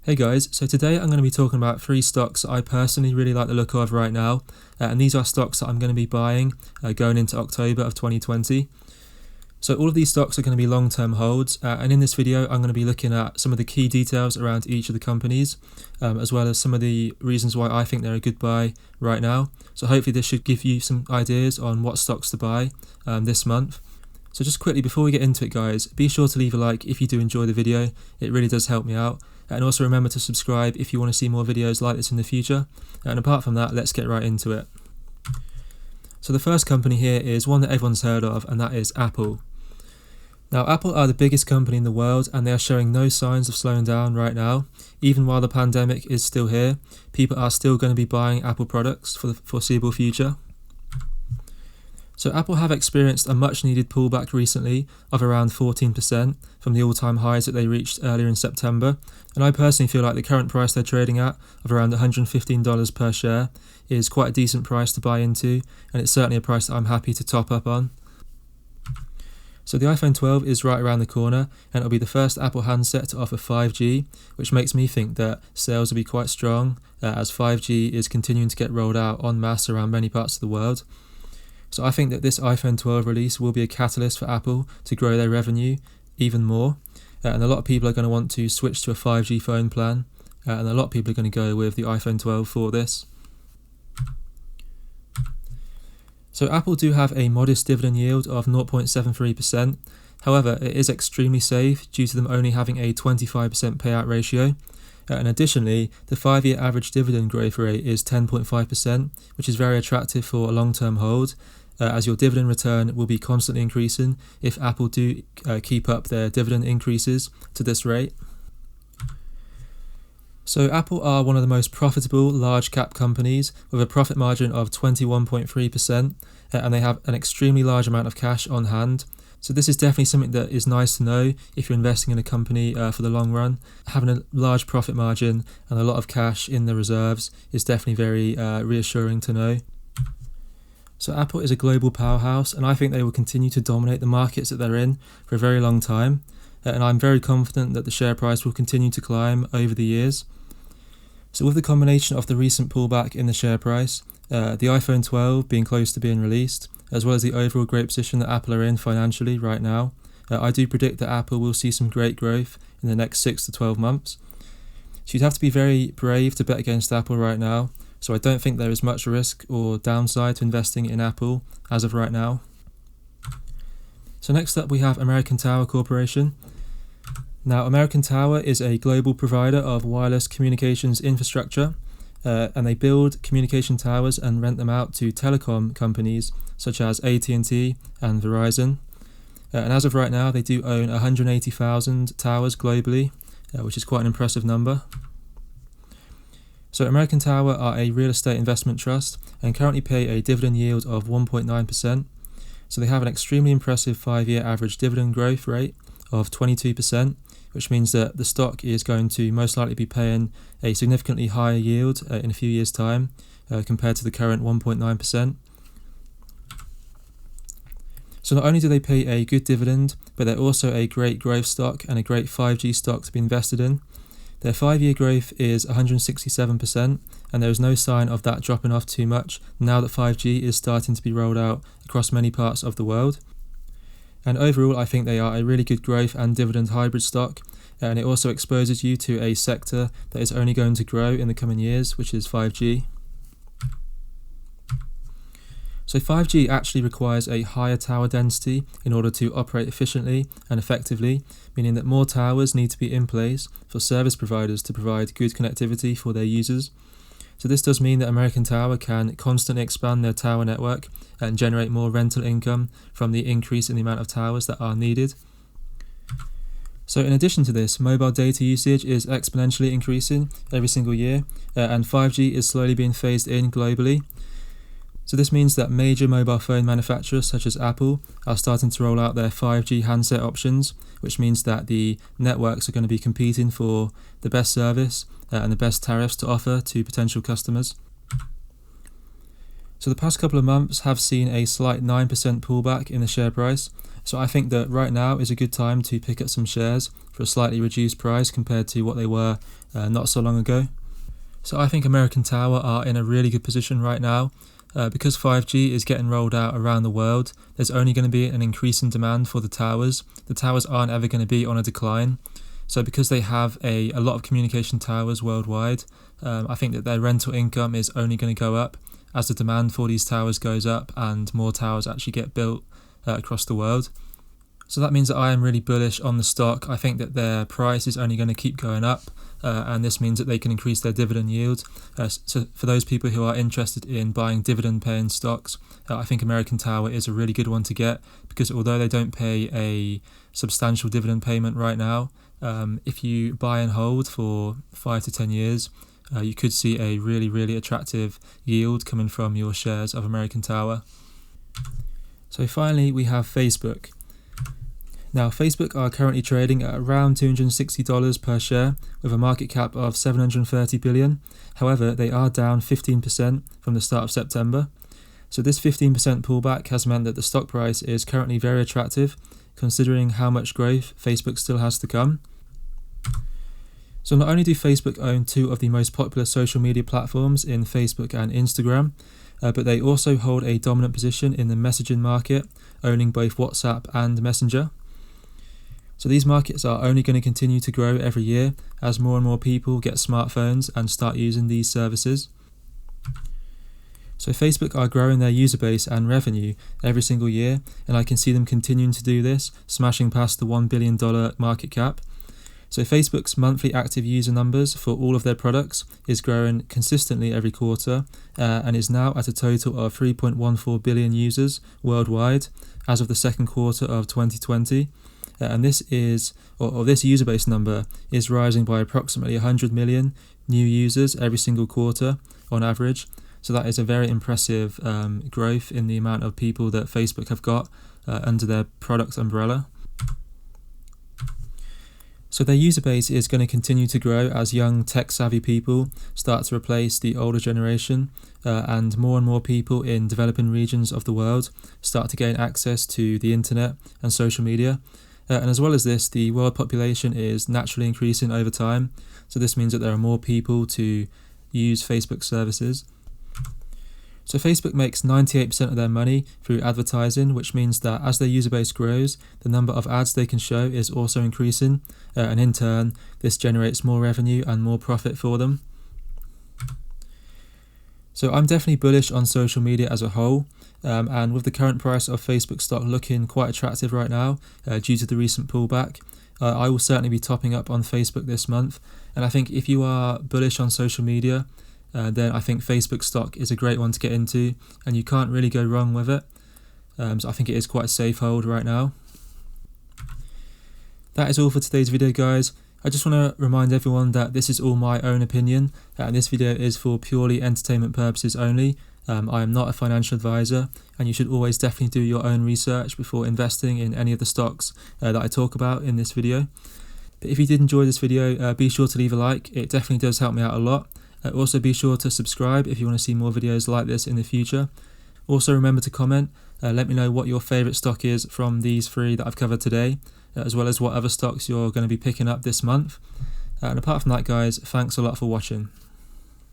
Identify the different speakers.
Speaker 1: Hey guys, so today I'm going to be talking about 3 stocks that I personally really like the look of right now, and these are stocks that I'm going to be buying going into October of 2020. So all of these stocks are going to be long-term holds, and in this video I'm going to be looking at some of the key details around each of the companies, as well as some of the reasons why I think they're a good buy right now. So hopefully this should give you some ideas on what stocks to buy this month. So just quickly before we get into it guys, be sure to leave a like if you do enjoy the video, it really does help me out. And also remember to subscribe if you want to see more videos like this in the future. And apart from that, let's get right into it. So the first company here is one that everyone's heard of, and that is Apple. Now Apple are the biggest company in the world, and they are showing no signs of slowing down right now. Even while the pandemic is still here, people are still going to be buying Apple products for the foreseeable future. So Apple have experienced a much needed pullback recently of around 14% from the all-time highs that they reached earlier in September, and I personally feel like the current price they're trading at of around $115 per share is quite a decent price to buy into, and it's certainly a price that I'm happy to top up on. So the iPhone 12 is right around the corner, and it'll be the first Apple handset to offer 5G, which makes me think that sales will be quite strong as 5G is continuing to get rolled out en masse around many parts of the world. So I think that this iPhone 12 release will be a catalyst for Apple to grow their revenue even more, and a lot of people are going to want to switch to a 5G phone plan, and a lot of people are going to go with the iPhone 12 for this. So Apple do have a modest dividend yield of 0.73%, however it is extremely safe due to them only having a 25% payout ratio, and additionally the 5-year average dividend growth rate is 10.5%, which is very attractive for a long-term hold, as your dividend return will be constantly increasing if Apple do keep up their dividend increases to this rate. So Apple are one of the most profitable large cap companies with a profit margin of 21.3%, and they have an extremely large amount of cash on hand. So this is definitely something that is nice to know if you're investing in a company for the long run. Having a large profit margin and a lot of cash in the reserves is definitely very reassuring to know. So Apple is a global powerhouse, and I think they will continue to dominate the markets that they're in for a very long time, and I'm very confident that the share price will continue to climb over the years. So with the combination of the recent pullback in the share price, the iPhone 12 being close to being released, as well as the overall great position that Apple are in financially right now, I do predict that Apple will see some great growth in the next 6 to 12 months. So you'd have to be very brave to bet against Apple right now, so I don't think there is much risk or downside to investing in Apple as of right now. So next up we have American Tower Corporation. Now American Tower is a global provider of wireless communications infrastructure, and they build communication towers and rent them out to telecom companies such as AT&T and Verizon. And as of right now they do own 180,000 towers globally, which is quite an impressive number. So American Tower are a real estate investment trust and currently pay a dividend yield of 1.9%. So they have an extremely impressive 5-year average dividend growth rate of 22%, which means that the stock is going to most likely be paying a significantly higher yield in a few years' time compared to the current 1.9%. So not only do they pay a good dividend, but they're also a great growth stock and a great 5G stock to be invested in. Their 5-year growth is 167%, and there is no sign of that dropping off too much now that 5G is starting to be rolled out across many parts of the world. And overall I think they are a really good growth and dividend hybrid stock, and it also exposes you to a sector that is only going to grow in the coming years, which is 5G. So 5G actually requires a higher tower density in order to operate efficiently and effectively, meaning that more towers need to be in place for service providers to provide good connectivity for their users. So this does mean that American Tower can constantly expand their tower network and generate more rental income from the increase in the amount of towers that are needed. So in addition to this, mobile data usage is exponentially increasing every single year, and 5G is slowly being phased in globally. So this means that major mobile phone manufacturers such as Apple are starting to roll out their 5G handset options, which means that the networks are going to be competing for the best service and the best tariffs to offer to potential customers. So the past couple of months have seen a slight 9% pullback in the share price. So I think that right now is a good time to pick up some shares for a slightly reduced price compared to what they were not so long ago. So I think American Tower are in a really good position right now. Because 5G is getting rolled out around the world, there's only going to be an increase in demand for the towers. The towers aren't ever going to be on a decline. So because they have a lot of communication towers worldwide, I think that their rental income is only going to go up as the demand for these towers goes up and more towers actually get built across the world. So that means that I am really bullish on the stock. I think that their price is only going to keep going up, and this means that they can increase their dividend yield. So for those people who are interested in buying dividend paying stocks, I think American Tower is a really good one to get, because although they don't pay a substantial dividend payment right now, if you buy and hold for 5 to 10 years, you could see a really, really attractive yield coming from your shares of American Tower. So finally, we have Facebook. Now, Facebook are currently trading at around $260 per share with a market cap of $730 billion. However, they are down 15% from the start of September. So this 15% pullback has meant that the stock price is currently very attractive, considering how much growth Facebook still has to come. So not only do Facebook own two of the most popular social media platforms in Facebook and Instagram, but they also hold a dominant position in the messaging market, owning both WhatsApp and Messenger. So these markets are only going to continue to grow every year as more and more people get smartphones and start using these services. So Facebook are growing their user base and revenue every single year, and I can see them continuing to do this, smashing past the $1 billion market cap. So Facebook's monthly active user numbers for all of their products is growing consistently every quarter and is now at a total of 3.14 billion users worldwide as of the second quarter of 2020. And this user base number is rising by approximately 100 million new users every single quarter on average. So that is a very impressive growth in the amount of people that Facebook have got under their product umbrella. So their user base is going to continue to grow as young tech-savvy people start to replace the older generation, and more people in developing regions of the world start to gain access to the internet and social media. And as well as this, the world population is naturally increasing over time. So this means that there are more people to use Facebook services. So Facebook makes 98% of their money through advertising, which means that as their user base grows, the number of ads they can show is also increasing. And in turn, this generates more revenue and more profit for them. So I'm definitely bullish on social media as a whole. And with the current price of Facebook stock looking quite attractive right now due to the recent pullback, I will certainly be topping up on Facebook this month. And I think if you are bullish on social media, then I think Facebook stock is a great one to get into, and you can't really go wrong with it. So I think it is quite a safe hold right now. That is all for today's video, guys. I just want to remind everyone that this is all my own opinion, and this video is for purely entertainment purposes only. I am not a financial advisor, and you should always definitely do your own research before investing in any of the stocks that I talk about in this video. But if you did enjoy this video, be sure to leave a like. It definitely does help me out a lot. Also be sure to subscribe if you want to see more videos like this in the future. Also remember to comment, let me know what your favourite stock is from these three that I've covered today, as well as what other stocks you're going to be picking up this month. And apart from that, guys, thanks a lot for watching.